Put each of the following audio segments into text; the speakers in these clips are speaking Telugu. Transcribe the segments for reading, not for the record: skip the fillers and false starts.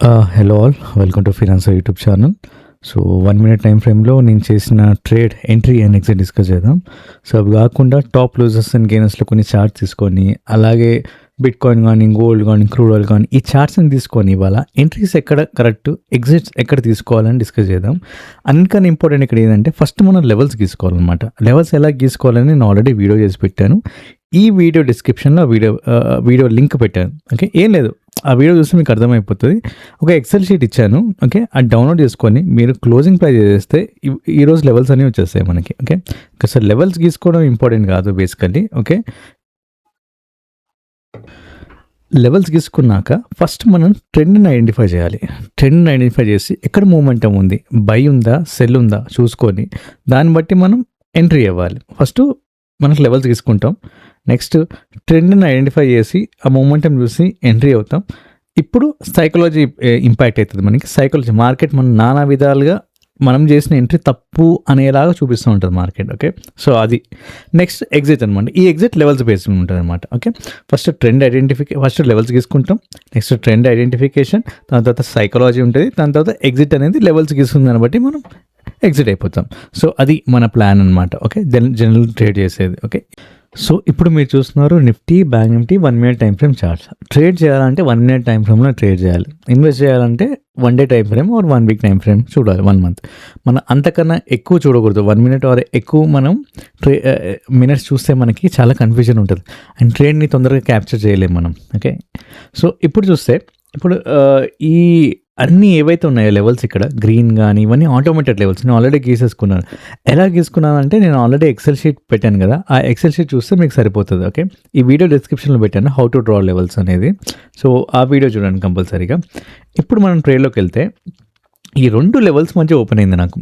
Hello all, welcome to financer YouTube channel. So 1 minute time ఫ్రేమ్లో నేను చేసిన trade entry and exit discuss చేద్దాం. సో అవి కాకుండా టాప్ లూజర్స్ అండ్ గెయినర్స్లో కొన్ని చార్ట్స్ తీసుకొని, అలాగే బిట్ కాయిన్ కానీ, గోల్డ్ కానీ, క్రూడ్ ఆయిల్ కానీ, ఈ చార్ట్స్ని తీసుకొని ఇవాళ ఎంట్రీస్ ఎక్కడ కరెక్ట్, ఎగ్జిట్స్ ఎక్కడ తీసుకోవాలని డిస్కస్ చేద్దాం. అన్నికన్నా ఇంపార్టెంట్ ఇక్కడ ఏంటంటే ఫస్ట్ మనం లెవెల్స్ గీసుకోవాలన్నమాట. లెవెల్స్ ఎలా గీసుకోవాలని నేను ఆల్రెడీ వీడియో చేసి పెట్టాను. ఈ వీడియో డిస్క్రిప్షన్లో వీడియో లింక్ పెట్టాను. ఓకే, ఏం లేదు, ఆ వీడియో చూస్తే మీకు అర్థమైపోతుంది. ఒక ఎక్సెల్ షీట్ ఇచ్చాను. ఓకే, అది డౌన్లోడ్ చేసుకొని మీరు క్లోజింగ్ ప్రైస్ చేస్తే ఈరోజు లెవెల్స్ అనేవి వచ్చేస్తాయి మనకి. ఓకే, సార్ లెవెల్స్ గీసుకోవడం ఇంపార్టెంట్ కాదు బేసికల్లీ. ఓకే, లెవెల్స్ గీసుకున్నాక ఫస్ట్ మనం ట్రెండ్ని ఐడెంటిఫై చేయాలి. ట్రెండ్ని ఐడెంటిఫై చేసి ఎక్కడ మూమెంటం ఉంది, బై ఉందా, సెల్ ఉందా చూసుకొని దాన్ని బట్టి మనం ఎంట్రీ అవ్వాలి. ఫస్ట్ మనకు లెవెల్స్ తీసుకుంటాం. నెక్స్ట్ ట్రెండ్ని ఐడెంటిఫై చేసి ఆ మూమెంటం చూసి ఎంట్రీ అవుతాం. ఇప్పుడు సైకాలజీ ఇంపాక్ట్ అవుతుంది మనకి. సైకాలజీ మార్కెట్ మనం నానా విధాలుగా మనం చేసిన ఎంట్రీ తప్పు అనేలాగా చూపిస్తూ ఉంటుంది మార్కెట్. ఓకే, సో అది నెక్స్ట్ ఎగ్జిట్ అనమాట. ఈ ఎగ్జిట్ లెవెల్స్ బేస్డ్ ఉంటుంది అనమాట. ఓకే, ఫస్ట్ ఫస్ట్ లెవెల్స్ తీసుకుంటాం. నెక్స్ట్ ట్రెండ్ ఐడెంటిఫికేషన్, దాని తర్వాత సైకాలజీ ఉంటుంది, దాని తర్వాత ఎగ్జిట్ అనేది లెవెల్స్ గీస్తుంది దాన్ని బట్టి మనం ఎగ్జిట్ అయిపోతాం. సో అది మన ప్లాన్ అనమాట. ఓకే, జనరల్ ట్రేడ్ చేసేది. ఓకే, సో ఇప్పుడు మీరు చూస్తున్నారు Nifty, bank Nifty 1 minute time frame charts. Trade చేయాలంటే 1 మినిట్ టైం ఫ్రేమ్లో ట్రేడ్ చేయాలి. ఇన్వెస్ట్ చేయాలంటే 1 day time frame are 1 week time frame చూడాలి, 1 మంత్. మనం అంతకన్నా ఎక్కువ చూడకూడదు. 1 మినిట్ ఆర్ ఎక్కువ మనం మినిట్స్ చూస్తే మనకి చాలా కన్ఫ్యూజన్ ఉంటుంది అండ్ ట్రేడ్ని తొందరగా క్యాప్చర్ చేయలేము మనం. ఓకే, సో ఇప్పుడు చూస్తే ఈ అన్నీ ఏవైతే ఉన్నాయో లెవెల్స్ ఇక్కడ గ్రీన్ కానీ ఇవన్నీ ఆటోమేటెడ్ లెవెల్స్ నేను ఆల్రెడీ గీసేసుకున్నాను. ఎలా గీసుకున్నానంటే నేను ఆల్రెడీ ఎక్సెల్ షీట్ పెట్టాను కదా, ఆ ఎక్సెల్ షీట్ చూస్తే మీకు సరిపోతుంది. ఓకే, ఈ వీడియో డిస్క్రిప్షన్లో పెట్టాను హౌ టు డ్రా లెవెల్స్ అనేది. సో ఆ వీడియో చూడండి కంపల్సరీగా. ఇప్పుడు మనం ట్రేడ్లోకి వెళ్తే ఈ 2 లెవెల్స్ మధ్య ఓపెన్ అయింది నాకు.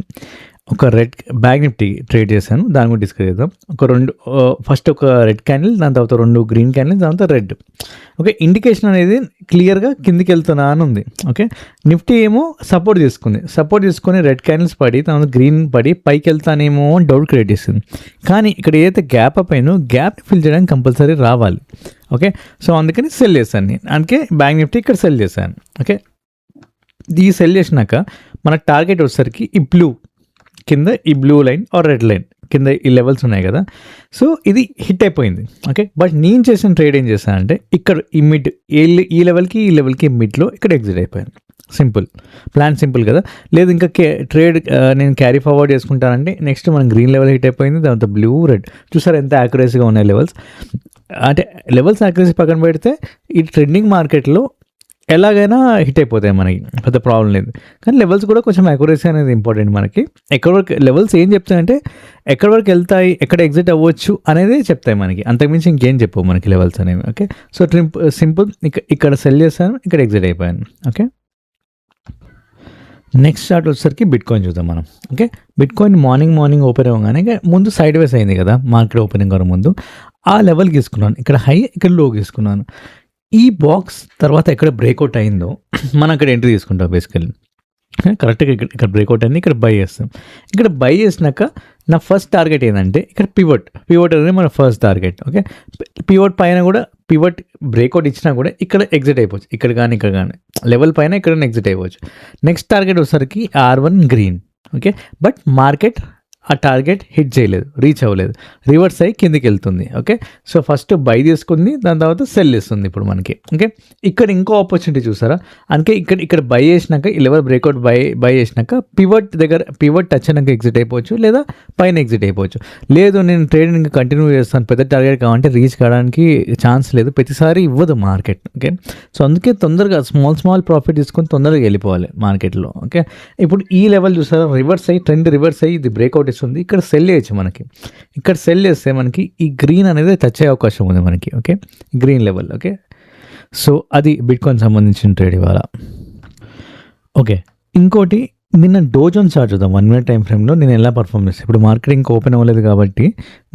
ఒక రెడ్ బ్యాంక్ నిఫ్టీ ట్రేడ్ చేశాను, దాని గురించి డిస్కస్ చేద్దాం. ఫస్ట్ ఒక రెడ్ క్యాండిల్, దాని తర్వాత 2 గ్రీన్ క్యాండిల్, దాని తర్వాత రెడ్. ఓకే, ఇండికేషన్ అనేది క్లియర్గా కిందికి వెళ్తున్నా అని ఉంది. ఓకే, నిఫ్టీ ఏమో సపోర్ట్ తీసుకొని రెడ్ క్యాండిల్స్ పడి తర్వాత గ్రీన్ పడి పైకి వెళ్తానేమో అని డౌట్ క్రియేట్ చేస్తుంది. కానీ ఇక్కడ ఏదైతే గ్యాప్ అప్ అయినో గ్యాప్ని ఫిల్ చేయడానికి కంపల్సరీ రావాలి. ఓకే, సో అందుకని సెల్ చేశాను నేను. అందుకే బ్యాంక్ నిఫ్టీ ఇక్కడ సెల్ చేశాను. ఓకే, ఈ సెల్ చేసినాక మన టార్గెట్ వచ్చేసరికి ఈ బ్లూ కింద, ఈ blue line or red line కింద ఈ లెవెల్స్ ఉన్నాయి కదా. సో ఇది హిట్ అయిపోయింది. ఓకే, బట్ నేను చేసిన ట్రేడ్ ఏం చేశానంటే ఇక్కడ ఈ మిడ్, ఈ లెవెల్కి మిడ్లో ఇక్కడ ఎగ్జిట్ అయిపోయాను. సింపుల్ ప్లాన్, సింపుల్ కదా. లేదు ఇంకా ట్రేడ్ నేను క్యారీ ఫార్వర్డ్ చేసుకుంటానంటే నెక్స్ట్ మనం గ్రీన్ లెవెల్ హిట్ అయిపోయింది, దాంతో బ్లూ, రెడ్. చూసారు ఎంత యాక్యురసీగా ఉన్నాయి లెవెల్స్. అంటే లెవెల్స్ యాక్యురసీ పక్కన పెడితే ఈ ట్రెండింగ్ మార్కెట్లో ఎలాగైనా హిట్ అయిపోతాయి మనకి, పెద్ద ప్రాబ్లం లేదు. కానీ లెవెల్స్ కూడా కొంచెం అక్యురసీ అనేది ఇంపార్టెంట్ మనకి. ఎక్కడి వరకు లెవెల్స్ ఏం చెప్తాయంటే ఎక్కడి వరకు వెళ్తాయి, ఎక్కడ ఎగ్జిట్ అవ్వచ్చు అనేది చెప్తాయి మనకి, అంతకుమించి ఇంకేం చెప్పవు మనకి లెవెల్స్ అనేవి. Okay, so simple. ఇక్కడ సెల్ చేశాను, ఇక్కడ ఎగ్జిట్ అయిపోయాను. ఓకే, నెక్స్ట్ చార్ట్ వచ్చేసరికి బిట్ కాయిన్ చూద్దాం మనం. Okay, bit coin morning open అవ్వగానే ముందు సైడ్ వేస్ అయింది కదా మార్కెట్ ఓపెనింగ్ గారు ముందు. ఆ లెవెల్ గీసుకున్నాను, ఇక్కడ హై, ఇక్కడ లో గీసుకున్నాను. ఈ బాక్స్ తర్వాత ఎక్కడ బ్రేక్అవుట్ అయిందో మనం అక్కడ ఎంట్రీ తీసుకుంటాం బేసికల్లీ. కరెక్ట్గా ఇక్కడ బ్రేక్అవుట్ అయింది, ఇక్కడ బై చేస్తాం. ఇక్కడ బై చేసినాక నా ఫస్ట్ టార్గెట్ ఏంటంటే ఇక్కడ పివట్ అనేది మన ఫస్ట్ టార్గెట్. ఓకే, పివట్ పైన కూడా బ్రేక్అవుట్ ఇచ్చినా కూడా ఇక్కడ ఎగ్జిట్ అయిపోవచ్చు, ఇక్కడ కానీ లెవెల్ పైన ఇక్కడ ఎగ్జిట్ అయిపోవచ్చు. నెక్స్ట్ టార్గెట్ వచ్చేసరికి R1 green. Okay, but market ఆ టార్గెట్ హిట్ చేయలేదు, రీచ్ అవ్వలేదు, రివర్స్ అయ్యి కిందికి వెళ్తుంది. ఓకే, సో ఫస్ట్ బై తీసుకుంది, దాని తర్వాత సెల్ ఇస్తుంది ఇప్పుడు మనకి. ఓకే, ఇక్కడ ఇంకో ఆపర్చునిటీ చూసారా. అందుకే ఇక్కడ బై చేసినాక ఈ లెవెల్ బ్రేక్అవుట్ బై చేసినాక పివట్ టచ్ అయినాక ఎగ్జిట్ అయిపోవచ్చు, లేదా పైన ఎగ్జిట్ అయిపోవచ్చు. లేదు నేను ట్రేడింగ్ ఇంకా కంటిన్యూ చేస్తాను, పెద్ద టార్గెట్ కావాలంటే రీచ్ కావడానికి ఛాన్స్ లేదు, ప్రతిసారి ఇవ్వదు మార్కెట్. ఓకే, సో అందుకే తొందరగా స్మాల్ ప్రాఫిట్ తీసుకొని తొందరగా వెళ్ళిపోవాలి మార్కెట్లో. ఓకే, ఇప్పుడు ఈ లెవెల్ చూసారా, రివర్స్ అయ్యి ట్రెండ్ రివర్స్ అయ్యి ఇది బ్రేక్అవుట్ ఉంది. ఇక్కడ సెల్ చేయొచ్చు మనకి. ఇక్కడ సెల్ చేస్తే మనకి ఈ గ్రీన్ అనేది టచ్ అయ్యే అవకాశం ఉంది మనకి. Okay, green level. Okay, so అది బిట్ కాయిన్ సంబంధించిన ట్రేడ్ ఇవాళ. ఓకే, ఇంకోటి నిన్న డో జోన్స్ చార్ట్ చూద్దాం. 1 మినిట్ టైం ఫ్రేమ్లో నేను ఎలా పర్ఫామ్ చేస్తాను. ఇప్పుడు మార్కెట్ ఇంకా ఓపెన్ అవ్వలేదు కాబట్టి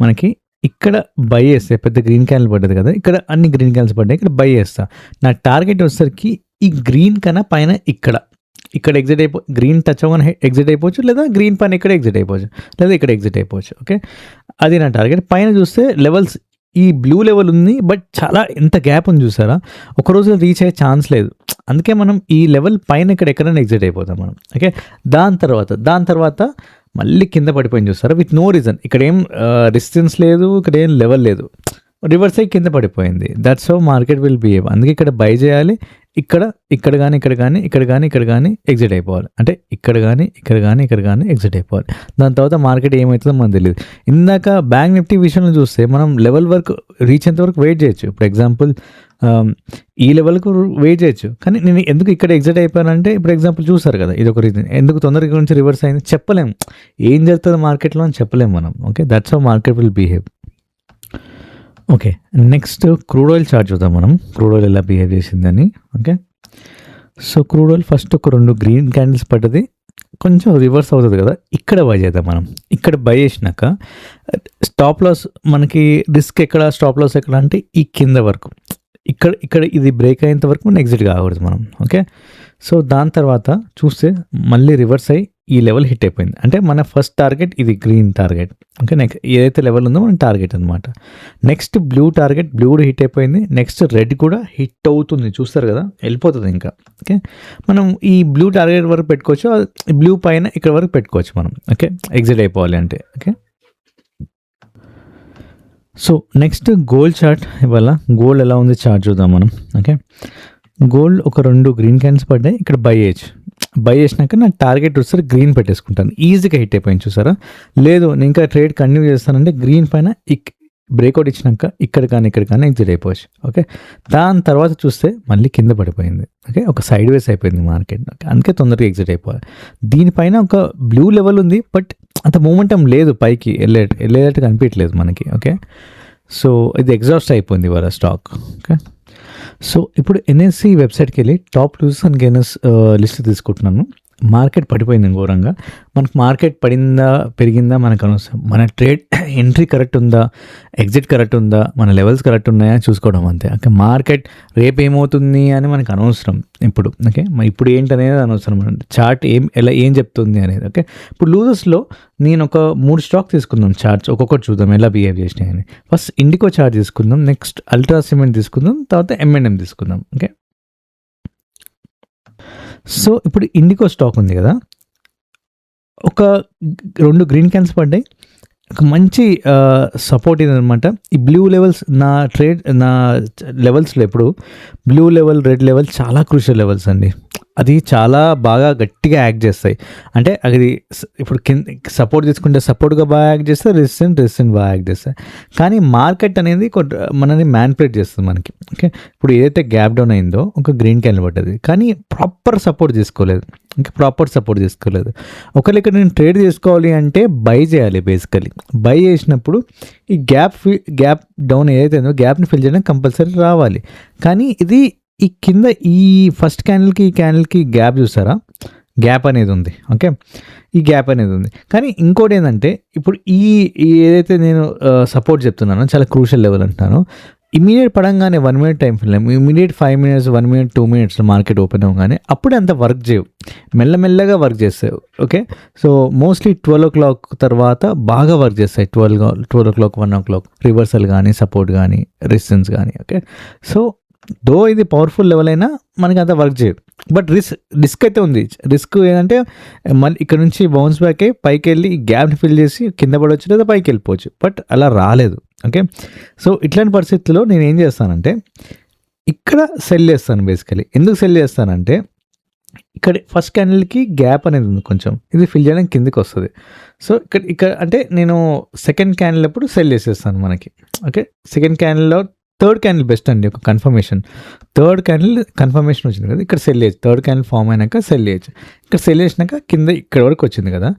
మనకి ఇక్కడ బై చేస్తే పెద్ద గ్రీన్ క్యాండిల్ పడ్డది కదా, ఇక్కడ అన్ని గ్రీన్ క్యాండిల్స్ పడ్డాయి, ఇక్కడ బై చేస్తా. నా టార్గెట్ వచ్చేసరికి ఈ గ్రీన్ కన్నా పైన ఇక్కడ గ్రీన్ టచ్ అవ్వని ఎగ్జిట్ అయిపోవచ్చు, లేదా గ్రీన్ పైన ఇక్కడ ఎగ్జిట్ అయిపోవచ్చు, లేదా ఇక్కడ ఎగ్జిట్ అయిపోవచ్చు. ఓకే, అది నా టార్గెట్. పైన చూస్తే లెవెల్స్ ఈ బ్లూ లెవెల్ ఉంది, బట్ చాలా ఎంత గ్యాప్ ఉంది చూసారా. ఒక రోజు రీచ్ అయ్యే ఛాన్స్ లేదు. అందుకే మనం ఈ లెవెల్ పైన ఇక్కడ ఎక్కడైనా ఎగ్జిట్ అయిపోతాం మనం. ఓకే, దాని తర్వాత మళ్ళీ కింద పడిపోయింది చూస్తారా, విత్ నో రీజన్. ఇక్కడ ఏం రెసిస్టెన్స్ లేదు, ఇక్కడ ఏం లెవెల్ లేదు, రివర్స్ అయ్యి కింద పడిపోయింది. That's how market will behave. అందుకే ఇక్కడ బై చేయాలి, ఇక్కడ కానీ ఎగ్జిట్ అయిపోవాలి. అంటే ఇక్కడ కానీ ఎగ్జిట్ అయిపోవాలి. దాని తర్వాత మార్కెట్ ఏమవుతుందో మనకు తెలియదు. ఇందాక బ్యాంక్ నిఫ్టీ విషయంలో చూస్తే మనం లెవెల్ వరకు రీచ్ అయ్యేంత వరకు వెయిట్ చేయొచ్చు. ఇప్పుడు ఎగ్జాంపుల్ ఈ లెవెల్కు వెయిట్ చేయొచ్చు, కానీ నేను ఎందుకు ఇక్కడ ఎగ్జిట్ అయిపోయానంటే, ఇప్పుడు ఎగ్జాంపుల్ చూసారు కదా, ఇది ఒక రీజన్. ఎందుకు తొందరగా నుంచి రివర్స్ అయింది చెప్పలేము, ఏం జరుగుతుంది మార్కెట్లో అని చెప్పలేము మనం. Okay, that's how market will behave. Okay, next crude oil chart చూద్దాం మనం, క్రూడ్ ఆయిల్ ఎలా బిహేవ్ చేసిందని. Okay, so crude oil first ఒక 2 గ్రీన్ క్యాండిల్స్ పడ్డది, కొంచెం రివర్స్ అవుతుంది కదా, ఇక్కడ బై చేద్దాం మనం. ఇక్కడ బై చేసినాక స్టాప్ లాస్ మనకి రిస్క్ ఎక్కడ, స్టాప్ లాస్ ఎక్కడ అంటే ఈ కింద వరకు, ఇక్కడ ఇది బ్రేక్ అయ్యేంత వరకు మనం ఎగ్జిట్ కాకూడదు మనం. ఓకే, సో దాని తర్వాత చూస్తే మళ్ళీ రివర్స్ అయ్యి ఈ లెవెల్ హిట్ అయిపోయింది. అంటే మన ఫస్ట్ టార్గెట్ ఇది గ్రీన్ టార్గెట్. ఓకే, నెక్స్ట్ ఏదైతే లెవెల్ ఉందో మన టార్గెట్ అనమాట. నెక్స్ట్ బ్లూ టార్గెట్, బ్లూ కూడా హిట్ అయిపోయింది. నెక్స్ట్ రెడ్ కూడా హిట్ అవుతుంది, చూస్తారు కదా, వెళ్ళిపోతుంది ఇంకా. ఓకే, మనం ఈ బ్లూ టార్గెట్ వరకు పెట్టుకోవచ్చు, బ్లూ పైన ఇక్కడ వరకు పెట్టుకోవచ్చు మనం. ఓకే, ఎగ్జిట్ అయిపోవాలి అంటే. Okay, so next gold chart. ఇవాళ గోల్డ్ ఎలా ఉంది చార్ట్ చూద్దాం మనం. ఓకే, గోల్డ్ ఒక 2 గ్రీన్ క్యాండిల్స్ పడ్డాయి, ఇక్కడ బై చేసినాక నా టార్గెట్ వచ్చేసరికి గ్రీన్ పెట్టేసుకుంటాను. ఈజీగా హిట్ అయిపోయింది చూసారా. లేదు నేను ఇంకా ట్రేడ్ కంటిన్యూ చేస్తానంటే గ్రీన్ పైన బ్రేక్అవుట్ ఇచ్చినాక ఇక్కడ కానీ ఎగ్జిట్ అయిపోవచ్చు. ఓకే, దాని తర్వాత చూస్తే మళ్ళీ కింద పడిపోయింది. ఓకే, ఒక సైడ్ వేస్ అయిపోయింది మార్కెట్. అందుకే తొందరగా ఎగ్జిట్ అయిపోవాలి. దీనిపైన ఒక బ్లూ లెవెల్ ఉంది, బట్ అంత మూమెంటం లేదు, పైకి వెళ్ళేటట్టు కనిపించలేదు మనకి. ఓకే, సో ఇది ఎగ్జాస్ట్ అయిపోయింది ఇవాళ స్టాక్. ఓకే, సో ఇప్పుడు ఎన్ఎస్సి వెబ్సైట్కి వెళ్ళి top losers and gainers list తీసుకుంటున్నాను. మార్కెట్ పడిపోయింది ఘోరంగా. మనకు మార్కెట్ పడిందా పెరిగిందా మనకు అనవసరం, మన ట్రేడ్ ఎంట్రీ కరెక్ట్ ఉందా, ఎగ్జిట్ కరెక్ట్ ఉందా, మన లెవెల్స్ కరెక్ట్ ఉన్నాయా చూసుకోవడం అంతే. ఓకే, మార్కెట్ రేపు ఏమవుతుంది అని మనకు అనవసరం ఇప్పుడు. ఓకే, ఇప్పుడు ఏంటనేది అనవసరం, చార్ట్ ఏం చెప్తుంది అనేది. ఓకే, ఇప్పుడు లూజర్స్లో నేను ఒక 3 స్టాక్ తీసుకుందాం, చార్ట్స్ ఒక్కొక్కటి చూద్దాం ఎలా బిహేవ్ చేసినాయని. ఫస్ట్ ఇండికో చార్ట్ తీసుకుందాం, నెక్స్ట్ అల్ట్రా సిమెంట్ తీసుకుందాం, తర్వాత M&M తీసుకుందాం. ఓకే, సో ఇప్పుడు ఇండికో స్టాక్ ఉంది కదా, ఒక 2 గ్రీన్ క్యాన్స్ పడ్డాయి, ఒక మంచి సపోర్ట్ ఇదనమాట. ఈ బ్లూ లెవెల్స్ నా లెవెల్స్లో ఎప్పుడు బ్లూ లెవెల్, రెడ్ లెవెల్ చాలా క్రూషియల్ లెవెల్స్ అండి. అది చాలా బాగా గట్టిగా యాక్ట్ చేస్తాయి. అంటే అది ఇప్పుడు సపోర్ట్ తీసుకుంటే సపోర్ట్గా బాగా యాక్ట్ చేస్తాయి, రెసిస్టెంట్ బాగా యాక్ట్ చేస్తాయి. కానీ మార్కెట్ అనేది మనని మ్యానిపులేట్ చేస్తుంది మనకి. ఓకే, ఇప్పుడు ఏదైతే గ్యాప్ డౌన్ అయిందో ఒక గ్రీన్ క్యాండిల్ పడ్డది, కానీ ప్రాపర్ సపోర్ట్ తీసుకోలేదు. ఒకవేళ ఇక్కడ నేను ట్రేడ్ చేసుకోవాలి అంటే బై చేయాలి. బేసికలీ బై చేసినప్పుడు ఈ గ్యాప్ డౌన్ ఏదైతే ఉందో గ్యాప్ని ఫిల్ చేయడానికి కంపల్సరీ రావాలి. కానీ ఇది ఈ కింద ఈ ఫస్ట్ క్యాండిల్కి ఈ క్యాండిల్కి గ్యాప్ చూస్తారా, గ్యాప్ అనేది ఉంది. ఓకే, ఈ గ్యాప్ అనేది ఉంది. కానీ ఇంకోటి ఏంటంటే ఇప్పుడు ఏదైతే నేను సపోర్ట్ చెప్తున్నానో చాలా క్రూషియల్ లెవెల్ అంటున్నాను, ఇమీడియట్ పడంగానే 1 minute time frame, immediate 5 minutes 1 minute 2 minutes market open అవ్వగానే అప్పుడే అంత వర్క్ చేయవు, మెల్లమెల్లగా వర్క్ చేస్తాయి. ఓకే, సో మోస్ట్లీ 12 o'clock తర్వాత బాగా వర్క్ చేస్తాయి. 12 o'clock 1 o'clock రివర్సల్ కానీ సపోర్ట్ కానీ రెసిస్టెన్స్ కానీ. ఓకే, సో దో ఇది పవర్ఫుల్ లెవెల్ అయినా మనకి అంత వర్క్ చేయదు, బట్ రిస్క్ అయితే ఉంది. రిస్క్ ఏంటంటే మళ్ళీ ఇక్కడ నుంచి బౌన్స్ బ్యాక్ అయ్యి పైకి వెళ్ళి ఈ గ్యాప్ని ఫిల్ చేసి కింద పడవచ్చు లేదా పైకి వెళ్ళిపోవచ్చు, బట్ అలా రాలేదు. ఓకే, సో ఇట్లాంటి పరిస్థితుల్లో నేను ఏం చేస్తానంటే ఇక్కడ సెల్ చేస్తాను. బేసికలీ ఎందుకు సెల్ చేస్తానంటే ఇక్కడ ఫస్ట్ క్యాండిల్కి గ్యాప్ అనేది ఉంది కొంచెం, ఇది ఫిల్ చేయడానికి కిందికి వస్తుంది. సో ఇక్కడ అంటే నేను సెకండ్ క్యాండిల్ అప్పుడు సెల్ చేసేస్తాను మనకి. ఓకే, సెకండ్ క్యాండిల్లో థర్డ్ క్యాండిల్ బెస్ట్ అండి, ఒక థర్డ్ క్యాండిల్ కన్ఫర్మేషన్ వచ్చింది కదా, ఇక్కడ సెల్ చేయొచ్చు. థర్డ్ క్యాండిల్ ఫామ్ అయినాక సెల్ చేయొచ్చు. ఇక్కడ సెల్ చేసినాక కింద ఇక్కడ వరకు వచ్చింది కదా,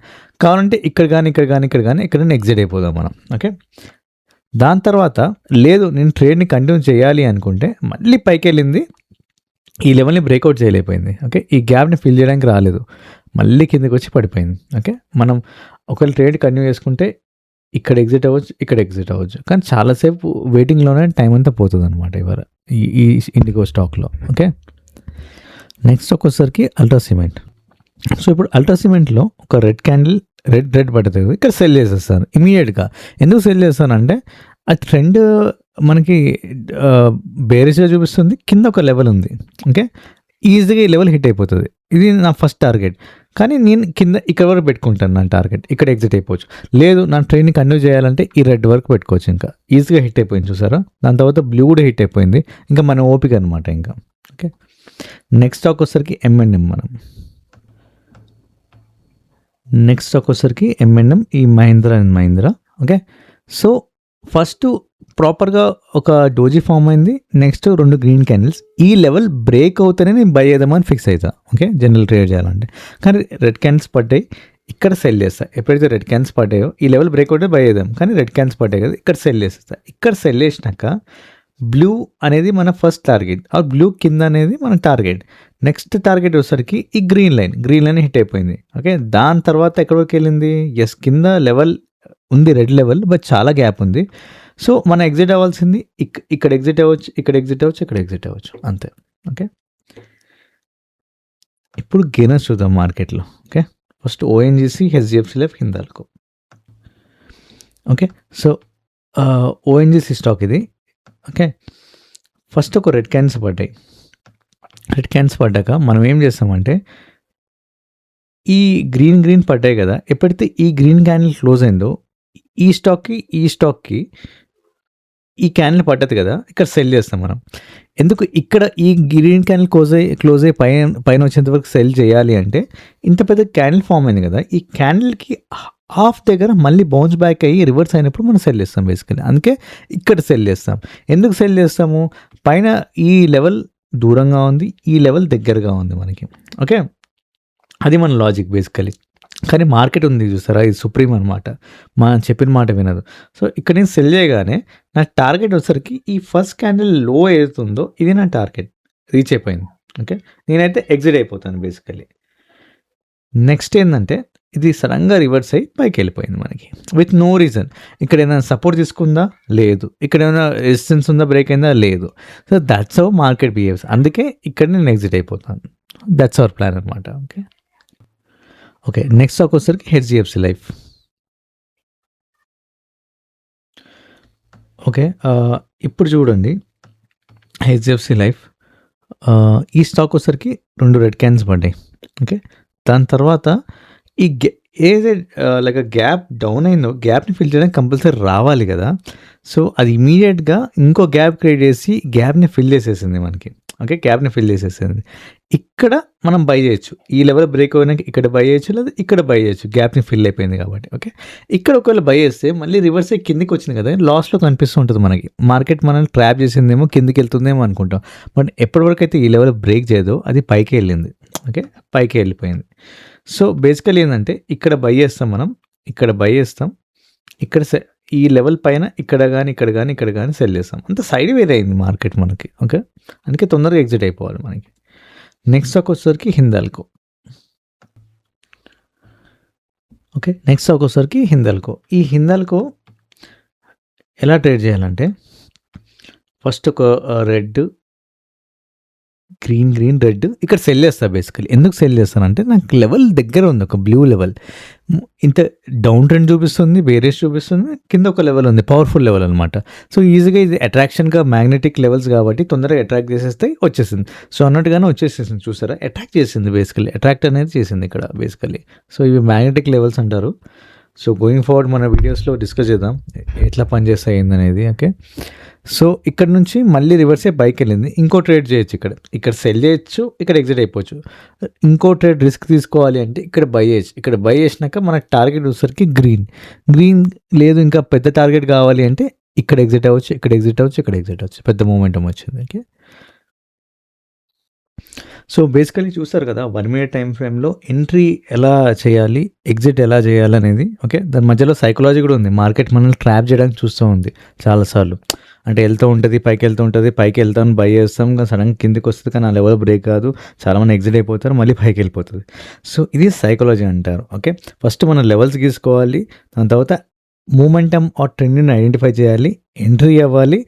కావాలంటే ఇక్కడ కానీ ఎగ్జిట్ అయిపోదాం మనం. ఓకే, దాని తర్వాత లేదు నేను ట్రేడ్ని కంటిన్యూ చేయాలి అనుకుంటే మళ్ళీ పైకి వెళ్ళింది, ఈ లెవెల్ని బ్రేక్అవుట్ చేయలేకపోయింది. ఓకే, ఈ గ్యాప్ని ఫిల్ చేయడానికి రాలేదు, మళ్ళీ కిందకి వచ్చి పడిపోయింది. ఓకే, మనం ఒకవేళ ట్రేడ్ కంటిన్యూ చేసుకుంటే ఇక్కడ ఎగ్జిట్ అవ్వచ్చు, కానీ చాలాసేపు వెయిటింగ్లోనే టైం అంతా పోతుంది అనమాట ఇవాళ ఈ ఇండిగో స్టాక్లో. ఓకే, నెక్స్ట్ వచ్చేసరికి అల్ట్రా సిమెంట్. సో ఇప్పుడు అల్ట్రా సిమెంట్లో ఒక రెడ్ క్యాండిల్ రెడ్ పడుతుంది, ఇక్కడ సెల్ చేసేస్తాను ఇమీడియట్గా. ఎందుకు సెల్ చేస్తానంటే ఆ ట్రెండ్ మనకి బేరిష్గా చూపిస్తుంది, కింద ఒక లెవెల్ ఉంది. ఓకే, ఈజీగా ఈ లెవెల్ హిట్ అయిపోతుంది. ఇది నా ఫస్ట్ టార్గెట్. కానీ నేను కింద ఇక్కడ వరకు పెట్టుకుంటాను నా టార్గెట్. ఇక్కడ ఎగ్జిట్ అయిపోవచ్చు. లేదు నా ట్రైనింగ్ కంటిన్యూ చేయాలంటే ఈ రెడ్ వరకు పెట్టుకోవచ్చు. ఇంకా ఈజీగా హిట్ అయిపోయింది చూసారా. దాని తర్వాత బ్లూ కూడా హిట్ అయిపోయింది. ఇంకా మన ఓపిక అనమాట ఇంకా. ఓకే, నెక్స్ట్ స్టాక్ వచ్చేసరికి M&M. నెక్స్ట్ స్టాక్ వచ్చేసరికి M&M, ఈ Mahindra and Mahindra. Okay, so first ప్రాపర్గా ఒక డోజీ ఫామ్ అయింది. Next 2 green candles. ఈ లెవెల్ బ్రేక్ అవుతేనే నేను బై చేద్దామని ఫిక్స్ అవుతా. ఓకే, జనరల్ ట్రేడ్ చేయాలంటే. కానీ రెడ్ క్యాండిల్స్ పడ్డాయి, ఇక్కడ సెల్ చేస్తా. ఎప్పుడైతే రెడ్ క్యాండిల్స్ పడ్డాయో ఈ లెవెల్ బ్రేక్ అవుతే బై చేద్దాం. కానీ రెడ్ క్యాండిల్స్ పడ్డాయి కదా, ఇక్కడ సెల్ చేస్తా. ఇక్కడ సెల్ చేసినాక బ్లూ అనేది మన ఫస్ట్ టార్గెట్, ఆ బ్లూ కింద అనేది మన టార్గెట్. నెక్స్ట్ టార్గెట్ వచ్చేసరికి ఈ గ్రీన్ లైన్ హిట్ అయిపోయింది. ఓకే, దాని తర్వాత ఎక్కడి వరకు వెళ్ళింది? ఎస్, కింద లెవెల్ ఉంది, రెడ్ లెవెల్, బట్ చాలా గ్యాప్ ఉంది. సో మనం ఎగ్జిట్ అవ్వాల్సింది ఇక్కడ ఎగ్జిట్ అవ్వచ్చు, ఇక్కడ ఎగ్జిట్ అవ్వచ్చు, ఇక్కడ ఎగ్జిట్ అవ్వచ్చు, అంతే. ఓకే, ఇప్పుడు గెయినర్స్ చూద్దాం మార్కెట్లో. Okay, first ONGC, HDFC Life, Hindalco. Okay, so ONGC stock ఇది. ఓకే, ఫస్ట్ ఒక రెడ్ క్యాండిల్స్ పడ్డాయి. రెడ్ క్యాండిల్స్ పడ్డాక మనం ఏం చేస్తామంటే ఈ గ్రీన్ పడ్డాయి కదా, ఎప్పుడైతే ఈ గ్రీన్ క్యాండిల్ క్లోజ్ అయిందో ఈ స్టాక్కి ఈ క్యాండిల్ పడ్డది కదా, ఇక్కడ సెల్ చేస్తాం మనం. ఎందుకు ఇక్కడ ఈ గ్రీన్ క్యాండిల్ క్లోజ్ అయ్యి పైన వచ్చేంత వరకు సెల్ చేయాలి అంటే, ఇంత పెద్ద క్యాండిల్ ఫామ్ అయింది కదా, ఈ క్యాండిల్కి హాఫ్ దగ్గర మళ్ళీ బౌన్స్ బ్యాక్ అయ్యి రివర్స్ అయినప్పుడు మనం సెల్ చేస్తాం బేసికలీ. అందుకే ఇక్కడ సెల్ చేస్తాం. ఎందుకు సెల్ చేస్తాము? పైన ఈ లెవెల్ దూరంగా ఉంది, ఈ లెవెల్ దగ్గరగా ఉంది మనకి. ఓకే, అది మన లాజిక్ బేసికలీ. కానీ మార్కెట్ ఉంది చూసారా, ఇది సుప్రీం అనమాట, మనం చెప్పిన మాట వినదు. సో ఇక్కడ నేను సెల్ చేయగానే నా టార్గెట్ వచ్చేసరికి ఈ ఫస్ట్ క్యాండిల్ లో ఏదైతుందో ఇది నా టార్గెట్ రీచ్ అయిపోయింది. ఓకే, నేనైతే ఎగ్జిట్ అయిపోతాను బేసికలీ. నెక్స్ట్ ఏంటంటే ఇది సడన్గా రివర్స్ అయ్యి పైకి వెళ్ళిపోయింది మనకి విత్ నో రీజన్. ఇక్కడ ఏదైనా సపోర్ట్ తీసుకుందా? లేదు. ఇక్కడ ఏమైనా రెసిస్టెన్స్ ఉందా? బ్రేక్ అయిందా? లేదు. So that's how market behaves. అందుకే ఇక్కడ నేను ఎగ్జిట్ అయిపోతాను. దట్స్ అవర్ ప్లాన్ అనమాట. ఓకే, నెక్స్ట్ స్టాక్ వచ్చేసరికి HDFC Life. ఓకే, ఇప్పుడు చూడండి HDFC Life. ఈ స్టాక్ వచ్చేసరికి 2 రెడ్ క్యాన్స్ పడ్డాయి. ఓకే, దాని తర్వాత ఈ ఏదైతే లైక్ గ్యాప్ డౌన్ అయిందో గ్యాప్ని ఫిల్ చేయడానికి కంపల్సరీ రావాలి కదా. సో అది ఇమీడియట్గా ఇంకో గ్యాప్ క్రియేట్ చేసి గ్యాప్ని ఫిల్ చేసేసింది మనకి. ఓకే, గ్యాప్ని ఫిల్ చేసేసింది. ఇక్కడ మనం బై చేయొచ్చు. ఈ లెవెల్ బ్రేక్ అయినాక ఇక్కడ బై చేయొచ్చు, లేదా ఇక్కడ బై చేయొచ్చు, గ్యాప్ని ఫిల్ అయిపోయింది కాబట్టి. ఓకే, ఇక్కడ ఒకవేళ బై చేస్తే మళ్ళీ రివర్స్ అయ్యి కిందికి వచ్చింది కదా, లాస్ట్లో కనిపిస్తూ ఉంటుంది మనకి. మార్కెట్ మనల్ని ట్రాప్ చేసిందేమో, కిందికి వెళ్తుందేమో అనుకుంటాం. బట్ ఎప్పటివరకు అయితే ఈ లెవెల్ బ్రేక్ చేయదో అది పైకి వెళ్ళింది. ఓకే, పైకి వెళ్ళిపోయింది. సో బేసికలీ ఏంటంటే ఇక్కడ బై చేస్తాం మనం, ఇక్కడ బై చేస్తాం, ఇక్కడ ఈ లెవెల్ పైన ఇక్కడ కానీ సెల్ చేస్తాం. అంత సైడ్ వేరే అయింది మార్కెట్ మనకి. ఓకే, అందుకే తొందరగా ఎగ్జిట్ అయిపోవాలి మనకి. నెక్స్ట్ స్టాక్ వచ్చేసరికి హిందాల్కో. ఓకే, నెక్స్ట్ స్టాక్ వచ్చేసరికి హిందాల్కో. ఈ హిందాల్కో ఎలా ట్రేడ్ చేయాలంటే ఫస్ట్ ఒక రెడ్, గ్రీన్, రెడ్ ఇక్కడ సెల్ చేస్తాను బేసికలీ. ఎందుకు సెల్ చేస్తానంటే నాకు లెవెల్ దగ్గర ఉంది, ఒక బ్లూ లెవెల్. ఇంత డౌన్ ట్రెండ్ చూపిస్తుంది, బేరిష్ చూపిస్తుంది, కింద ఒక లెవెల్ ఉంది, పవర్ఫుల్ లెవెల్ అనమాట. సో ఈజీగా ఇది అట్రాక్షన్గా మ్యాగ్నెటిక్ లెవెల్స్ కాబట్టి తొందరగా అట్రాక్ట్ చేసేస్తే వచ్చేసింది. సో అన్నట్టుగానే వచ్చేసేసింది చూసారా, అట్రాక్ట్ చేసింది బేసికలీ. అట్రాక్ట్ అనేది చేసింది ఇక్కడ బేసికలీ. సో ఇవి మ్యాగ్నెటిక్ లెవెల్స్ అంటారు. సో గోయింగ్ ఫార్వర్డ్ మన వీడియోస్లో డిస్కస్ చేద్దాం ఎట్లా పనిచేస్తాయి ఏందనేది. ఓకే, సో ఇక్కడ నుంచి మళ్ళీ రివర్స్ అయ్యి బైక్ వెళ్ళింది. ఇంకో ట్రేడ్ చేయొచ్చు, ఇక్కడ సెల్ చేయొచ్చు, ఇక్కడ ఎగ్జిట్ అయిపోవచ్చు. ఇంకో ట్రేడ్ రిస్క్ తీసుకోవాలి అంటే ఇక్కడ బై చేయొచ్చు. ఇక్కడ బై చేసినాక మనకు టార్గెట్ వచ్చేసరికి గ్రీన్ లేదు, ఇంకా పెద్ద టార్గెట్ కావాలి అంటే ఇక్కడ ఎగ్జిట్ అవ్వచ్చు, ఇక్కడ ఎగ్జిట్ అవ్వచ్చు. పెద్ద మూమెంటం వచ్చింది. ఓకే, సో బేసికలీ చూస్తారు కదా 1 minute టైం ఫ్రేమ్లో ఎంట్రీ ఎలా చేయాలి, ఎగ్జిట్ ఎలా చేయాలి అనేది. ఓకే, దాని మధ్యలో సైకాలజీ కూడా ఉంది. మార్కెట్ మనల్ని ట్రాప్ చేయడానికి చూస్తూ ఉంది చాలాసార్లు. అంటే వెళ్తూ ఉంటుంది, పైకి వెళ్తాను, బై చేస్తాం, సడన్గా కిందికి వస్తుంది, కానీ ఆ లెవెల్ బ్రేక్ కాదు, చాలామంది ఎగ్జిట్ అయిపోతారు, మళ్ళీ పైకి వెళ్ళిపోతుంది. సో ఇది సైకాలజీ అంటారు. ఓకే, ఫస్ట్ మనం లెవెల్స్ గీసుకోవాలి, దాని తర్వాత మూమెంటమ్ ఆర్ ట్రెండ్ని ఐడెంటిఫై చేయాలి, ఎంట్రీ అవ్వాలి.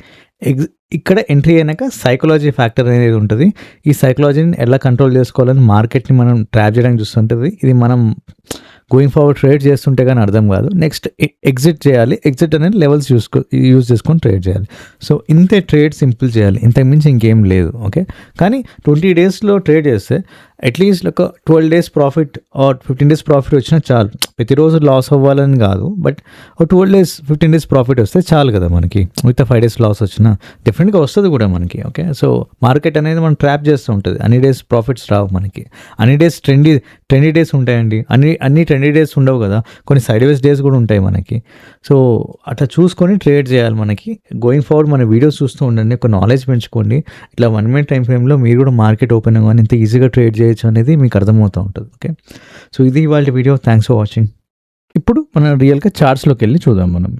ఇక్కడ ఎంట్రీ అయినాక సైకాలజీ ఫ్యాక్టర్ అనేది ఉంటుంది. ఈ సైకాలజీని ఎలా కంట్రోల్ చేసుకోవాలని మార్కెట్ని మనం ట్రాప్ చేయడానికి చూస్తుంటుంది. ఇది మనం గోయింగ్ ఫార్వర్డ్ ట్రేడ్ చేస్తుంటే కానీ అర్థం కాదు. నెక్స్ట్ ఎగ్జిట్ చేయాలి. ఎగ్జిట్ అనేది లెవెల్స్ యూజ్ చేసుకొని ట్రేడ్ చేయాలి. సో ఇంతే ట్రేడ్ సింపుల్ చేయాలి. ఇంతకు మించి ఇంకేం లేదు. ఓకే, కానీ 20 డేస్లో ట్రేడ్ చేస్తే అట్లీస్ట్ ఒక 12 days profit or 15 days profit వచ్చినా చాలు. ప్రతిరోజు లాస్ అవ్వాలని కాదు, బట్ ఒక 12 డేస్ 15 డేస్ ప్రాఫిట్ వస్తే చాలు కదా మనకి. మిగతా 5 డేస్ లాస్ వచ్చినా డెఫినెట్గా వస్తుంది కూడా మనకి. ఓకే, సో మార్కెట్ అనేది మనం ట్రాప్ చేస్తూ ఉంటుంది. అన్ని డేస్ ప్రాఫిట్స్ రావు మనకి. అన్ని డేస్ ట్రెండీ డేస్ ఉంటాయండి. అన్ని ట్రెండీ డేస్ ఉండవు కదా, కొన్ని సైడ్ వేస్ డేస్ కూడా ఉంటాయి మనకి. సో అట్లా చూసుకొని ట్రేడ్ చేయాలి మనకి. గోయింగ్ ఫార్వర్డ్ మన వీడియోస్ చూస్తూ ఉండండి, ఒక నాలెడ్జ్ పెంచుకోండి. ఇట్లా 1 మినిట్ టైం ఫ్రేమ్లో మీరు కూడా మార్కెట్ ఓపెన్ అవ్వగానే ఇంత ఈజీగా ట్రేడ్ చేయొచ్చు అనేది మీకు అర్థమవుతూ ఉంటుంది. ఓకే, సో ఇది ఇవాళ వీడియో. Thanks for watching. ఇప్పుడు మనం రియల్గా చార్ట్స్లోకి వెళ్ళి చూద్దాం మనం.